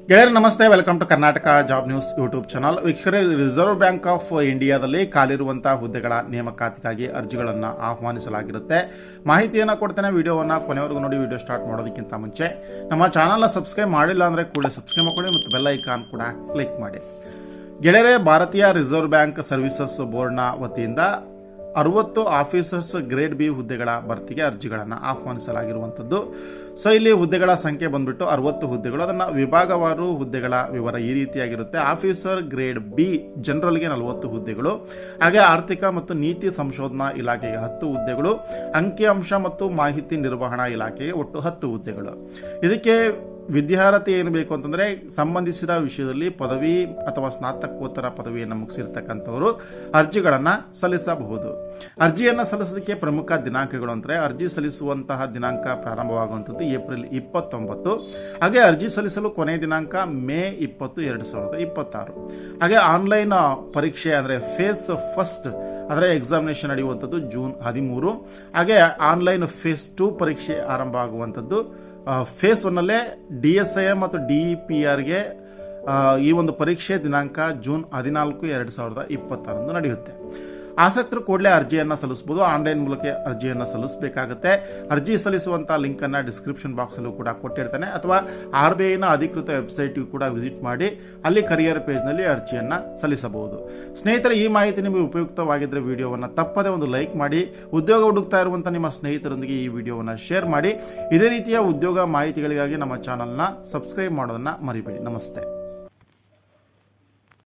ಗೆಳೆಯರು ನಮಸ್ತೆ, welcome to Karnataka job news YouTube channel. ವೀಕ್ಷಕರೇ, ರಿಸರ್ವ್ ಬ್ಯಾಂಕ್ ಆಫ್ ಇಂಡಿಯಾದಲ್ಲಿ ಖಾಲಿರುವಂತಹ ಹುದ್ದೆಗಳ ನೇಮಕಾತಿಗಾಗಿ ಅರ್ಜಿಗಳನ್ನು ಆಹ್ವಾನಿಸಲಾಗಿರುತ್ತೆ. ಮಾಹಿತಿಯನ್ನು ಕೊಡ್ತೇನೆ, ವಿಡಿಯೋವನ್ನು ಕೊನೆವರೆಗೂ ನೋಡಿ. ವಿಡಿಯೋ ಸ್ಟಾರ್ಟ್ ಮಾಡೋದಕ್ಕಿಂತ ಮುಂಚೆ ನಮ್ಮ ಚಾನಲ್ನ ಸಬ್ಸ್ಕ್ರೈಬ್ ಮಾಡಿಲ್ಲ ಅಂದರೆ ಕೂಡಲೇ ಸಬ್ಸ್ಕ್ರೈಬ್ ಮಾಡ್ಕೊಳ್ಳಿ ಮತ್ತು ಬೆಲ್ ಐಕಾನ್ ಕೂಡ ಕ್ಲಿಕ್ ಮಾಡಿ. ಗೆಳೆಯರೇ, ಭಾರತೀಯ ರಿಸರ್ವ್ ಬ್ಯಾಂಕ್ ಸರ್ವಿಸಸ್ ಬೋರ್ಡ್ನ ವತಿಯಿಂದ 60 ಆಫೀಸರ್ಸ್ ಗ್ರೇಡ್ ಬಿ ಹುದ್ದೆಗಳ ಭರ್ತಿಗೆ ಅರ್ಜಿಗಳನ್ನು ಆಹ್ವಾನಿಸಲಾಗಿರುವಂಥದ್ದು. ಸೊ ಇಲ್ಲಿ ಹುದ್ದೆಗಳ ಸಂಖ್ಯೆ ಬಂದ್ಬಿಟ್ಟು 60 ಹುದ್ದೆಗಳು. ಅದನ್ನು ವಿಭಾಗವಾರು ಹುದ್ದೆಗಳ ವಿವರ ಈ ರೀತಿಯಾಗಿರುತ್ತೆ. ಆಫೀಸರ್ ಗ್ರೇಡ್ ಬಿ ಜನರಲ್ಗೆ 40 ಹುದ್ದೆಗಳು, ಹಾಗೆ ಆರ್ಥಿಕ ಮತ್ತು ನೀತಿ ಸಂಶೋಧನಾ ಇಲಾಖೆಗೆ 10 ಹುದ್ದೆಗಳು, ಅಂಕಿಅಂಶ ಮತ್ತು ಮಾಹಿತಿ ನಿರ್ವಹಣಾ ಇಲಾಖೆಗೆ ಒಟ್ಟು 10 ಹುದ್ದೆಗಳು. ಇದಕ್ಕೆ ವಿದ್ಯಾರ್ಥಿ ಏನು ಬೇಕು ಅಂತಂದರೆ ಸಂಬಂಧಿಸಿದ ವಿಷಯದಲ್ಲಿ ಪದವಿ ಅಥವಾ ಸ್ನಾತಕೋತ್ತರ ಪದವಿಯನ್ನು ಮುಗಿಸಿರ್ತಕ್ಕಂಥವರು ಅರ್ಜಿಗಳನ್ನು ಸಲ್ಲಿಸಬಹುದು. ಅರ್ಜಿಯನ್ನು ಸಲ್ಲಿಸೋದಕ್ಕೆ ಪ್ರಮುಖ ದಿನಾಂಕಗಳು ಅಂದರೆ ಅರ್ಜಿ ಸಲ್ಲಿಸುವಂತಹ ದಿನಾಂಕ ಪ್ರಾರಂಭವಾಗುವಂಥದ್ದು ಏಪ್ರಿಲ್ 29, ಹಾಗೆ ಅರ್ಜಿ ಸಲ್ಲಿಸಲು ಕೊನೆಯ ದಿನಾಂಕ ಮೇ 20, 2026. ಹಾಗೆ ಆನ್ಲೈನ್ ಪರೀಕ್ಷೆ ಅಂದರೆ ಫೇಸ್ ಫಸ್ಟ್ ಅದರ ಎಕ್ಸಾಮಿನೇಷನ್ ನಡೆಯುವಂಥದ್ದು ಜೂನ್ 13. ಹಾಗೆ ಆನ್ಲೈನ್ ಫೇಸ್ 2 ಪರೀಕ್ಷೆ ಆರಂಭ ಆಗುವಂಥದ್ದು ಫೇಸ್ 1ನಲ್ಲೇ DSIM ಮತ್ತು DEPRಗೆ ಈ ಒಂದು ಪರೀಕ್ಷೆ ದಿನಾಂಕ ಜೂನ್ 14, 2026 ನಡೆಯುತ್ತೆ. ಆಸಕ್ತರು ಕೂಡಲೇ ಅರ್ಜಿಯನ್ನು ಸಲ್ಲಿಸಬಹುದು. ಆನ್ಲೈನ್ ಮೂಲಕ ಅರ್ಜಿಯನ್ನು ಸಲ್ಲಿಸಬೇಕಾಗುತ್ತೆ. ಅರ್ಜಿ ಸಲ್ಲಿಸುವಂಥ ಲಿಂಕನ್ನು ಡಿಸ್ಕ್ರಿಪ್ಷನ್ ಬಾಕ್ಸಲ್ಲೂ ಕೂಡ ಕೊಟ್ಟಿರ್ತಾನೆ, ಅಥವಾ RBIನ ಅಧಿಕೃತ ವೆಬ್ಸೈಟ್ಗೂ ಕೂಡ ವಿಸಿಟ್ ಮಾಡಿ ಅಲ್ಲಿ ಕರಿಯರ್ ಪೇಜ್ನಲ್ಲಿ ಅರ್ಜಿಯನ್ನು ಸಲ್ಲಿಸಬಹುದು. ಸ್ನೇಹಿತರೆ, ಈ ಮಾಹಿತಿ ನಿಮಗೆ ಉಪಯುಕ್ತವಾಗಿದ್ದರೆ ವಿಡಿಯೋವನ್ನು ತಪ್ಪದೆ ಒಂದು ಲೈಕ್ ಮಾಡಿ, ಉದ್ಯೋಗ ಹುಡುಕ್ತಾ ಇರುವಂಥ ನಿಮ್ಮ ಸ್ನೇಹಿತರೊಂದಿಗೆ ಈ ವಿಡಿಯೋವನ್ನು ಶೇರ್ ಮಾಡಿ. ಇದೇ ರೀತಿಯ ಉದ್ಯೋಗ ಮಾಹಿತಿಗಳಿಗಾಗಿ ನಮ್ಮ ಚಾನಲ್ನ ಸಬ್ಸ್ಕ್ರೈಬ್ ಮಾಡೋದನ್ನು ಮರಿಬೇಡಿ. ನಮಸ್ತೆ.